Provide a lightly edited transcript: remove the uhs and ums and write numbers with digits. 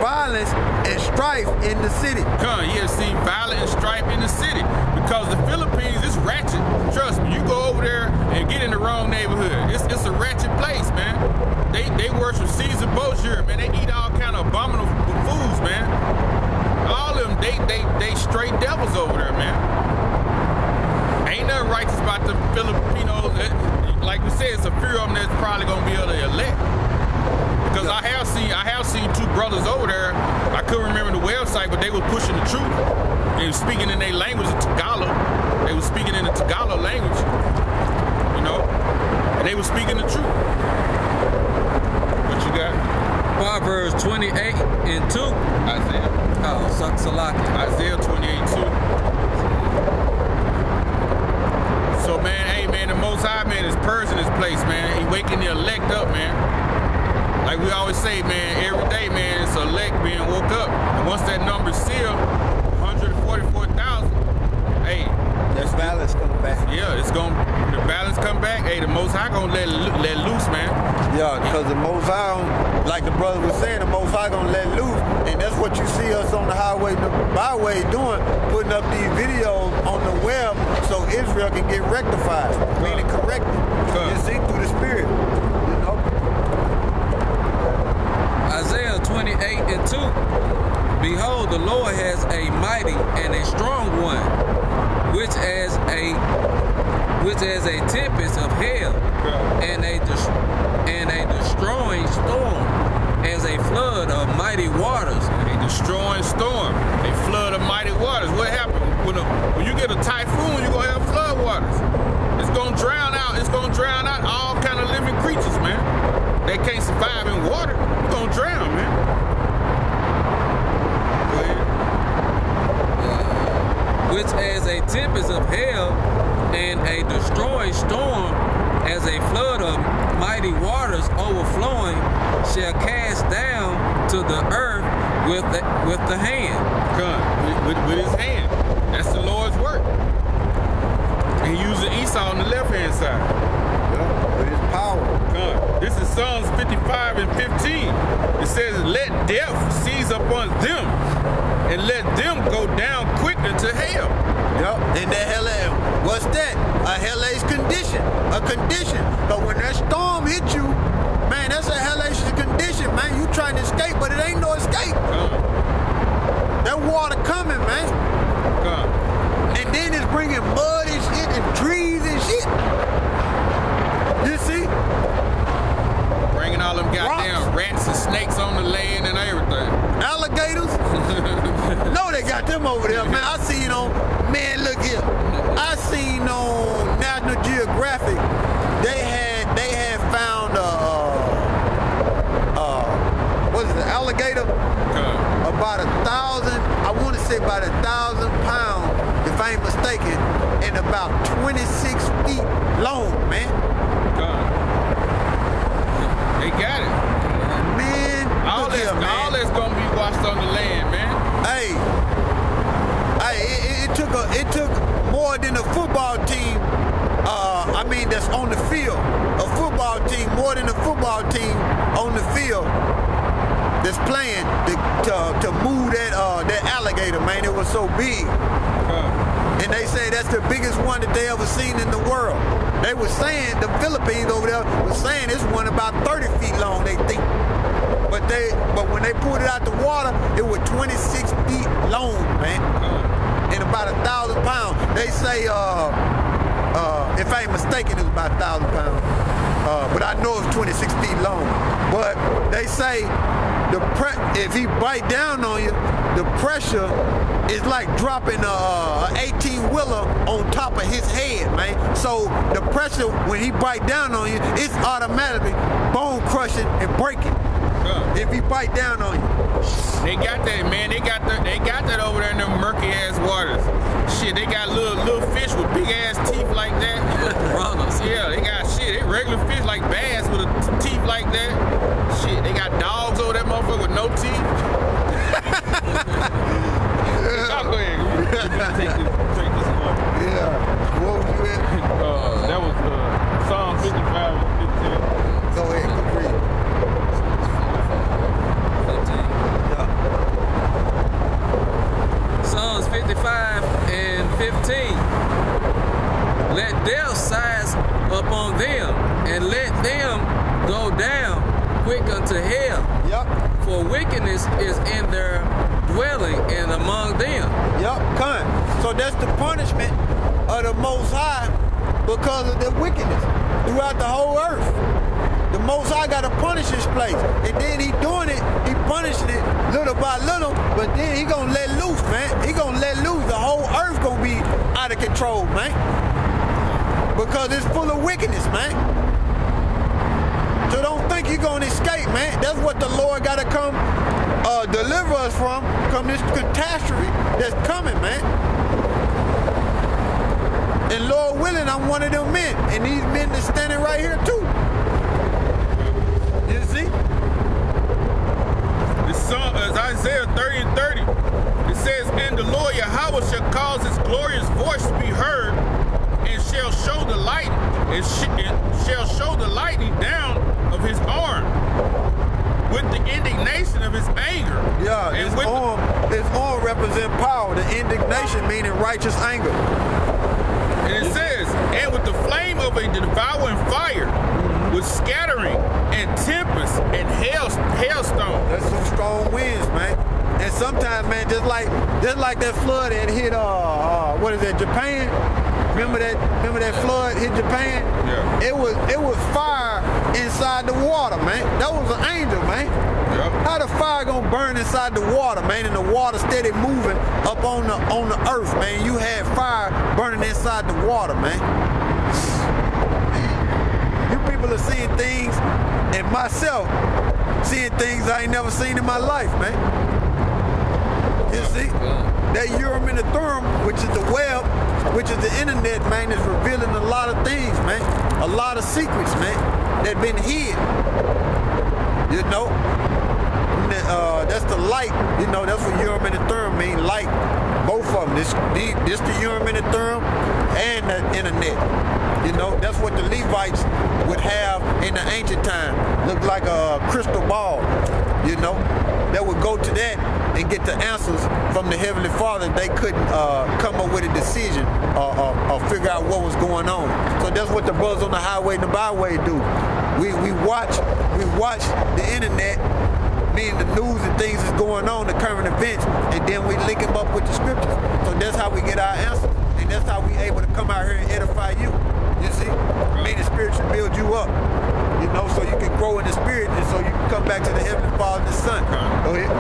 violence and strife in the city. You have seen violence and strife in the city because the Philippines is ratchet. Trust me, you go over there and get in the wrong neighborhood. It's a ratchet place, man. They worship Caesar Borgia, man. They eat all kind of abominable foods, man. All of them, they straight devils over there, man. Ain't nothing righteous about the Filipinos. Like we said, it's a few of them that's probably gonna be able to elect. Because I have seen two brothers over there. I couldn't remember the website, but they were pushing the truth. They were speaking in their language, Tagalog. They were speaking in the Tagalog language, you know, and they were speaking the truth. What you got? Proverbs 28:2. Isaiah. Oh, Salaki. Isaiah 28:2. So, man, hey, man, the Most High, man, is purging this place, man. He waking the elect up, man. Like we always say, man, every day, man, it's elect being woke up. And once that number's sealed, 144,000, hey. That balance come back. Yeah, the balance come back. Hey, the Most High gonna let loose, man. Yeah, because the Most High, like the brother was saying, the Most High gonna let loose. And that's what you see us on the highway, the byway doing, putting up these videos on the web so Israel can get rectified, meaning corrected. You see, through the Spirit, you know. Isaiah 28:2. Behold, the Lord has a mighty and a strong one, which as a tempest of hell, and a destroying storm, as a flood of mighty waters. A destroying storm, a flood of mighty waters. What happened? When you get a typhoon, you're gonna have flood waters. It's gonna drown out all kind of living creatures, man. They can't survive in water. You're gonna drown, man. Go ahead. Which as a tempest of hell and a destroying storm, as a flood of mighty waters overflowing, shall cast down to the earth with the hand. With his hand. That's the Lord's work. And he using Esau on the left-hand side. Yeah, with his power. This is Psalms 55:15. It says, let death seize upon them, and let them go down quick into hell. Yep, and that hell, what's that? A hellacious condition, a condition. But when that storm hit you, man, that's a hellacious condition, man. You trying to escape, but it ain't no escape. That water coming, man. And then it's bringing mud and shit and trees and shit. You see? Bringing all them goddamn rats and snakes on the land and everything. Alligators? No, they got them over there, man. I seen on, man, look here. I seen on National Geographic, they had found what is it, alligator? About 1,000, I want to say about 1,000 pounds, if I ain't mistaken, and about 26 feet long, man. They got it. Man, all that's gonna be washed on the land, man. Hey, it took more than a football team. That's on the field. A football team, more than a football team on the field that's playing to move that alligator, man. It was so big. And they say that's the biggest one that they ever seen in the world. They were saying, the Philippines over there was saying this one about 30 feet long, they think. But when they pulled it out the water, it was 26 feet long, man. And about 1,000 pounds. They say, if I ain't mistaken, it was about 1,000 pounds. But I know it's 26 feet long. But they say if he bite down on you, the pressure is like dropping a 18-wheeler on top of his head, man. So the pressure when he bite down on you, it's automatically bone crushing and breaking. If he bite down on you. They got that, man. They got that over there in them murky ass waters. Shit, they got little fish with big ass teeth like that. Yeah, they got shit. They regular fish like bass with teeth like that. Shit, they got dogs over that motherfucker with no teeth. Go ahead. Take this one. Yeah. What was you at? That was Psalm 55:15. Go ahead, read. 15. Yeah. for wickedness is in their dwelling and among them. Yup, come. So that's the punishment of the Most High because of the wickedness throughout the whole earth. The Most High got to punish his place. And then he doing it, he punishing it little by little, but then he gonna let loose, man. He gonna let loose. The whole earth gonna be out of control, man. Because it's full of wickedness, man. So don't think you're gonna escape, man. That's what the Lord gotta come deliver us from this catastrophe that's coming, man. And Lord willing, I'm one of them men. And these men that's standing right here too. You see? This song is Isaiah 30 and 30. It says, and the Lord Yahweh shall cause his glorious voice to be heard, and shall show the light, and shall show the lightning down of his arm, with the indignation of his anger. Yeah, and his arm represent power. The indignation meaning righteous anger. And it says, and with the flame of a devouring fire, with scattering and tempest and hailstone. That's some strong winds, man. And sometimes, man, just like that flood that hit what is that, Japan? Remember that flood hit Japan? Yeah. It was fire inside the water, man. That was an angel, man. Yep. How the fire gonna burn inside the water, man? And the water steady moving up on the earth, man. You had fire burning inside the water, man. You people are seeing things, and myself seeing things I ain't never seen in my life, man. You see? That Urim and the Thummim, which is the web, which is the internet, man, is revealing a lot of things, man. A lot of secrets, man, that been hid. You know? That's the light. You know, that's what Urim and the Thummim mean, light. Both of them. This the Urim and the Thummim and the internet. You know, that's what the Levites would have in the ancient time. Looked like a crystal ball, you know. That would go to that and get the answers from the Heavenly Father. They couldn't come up with a decision or figure out what was going on. So that's what the brothers on the highway and the byway do. We watch the internet, meaning the news and things that's going on, the current events, and then we link them up with the scriptures. So that's how we get our answers, and that's how we able to come out here and edify you. You see? Meaning spiritually build you up. You know, so you can grow in the spirit and so you can come back to the Heavenly Father and the Son. Go ahead.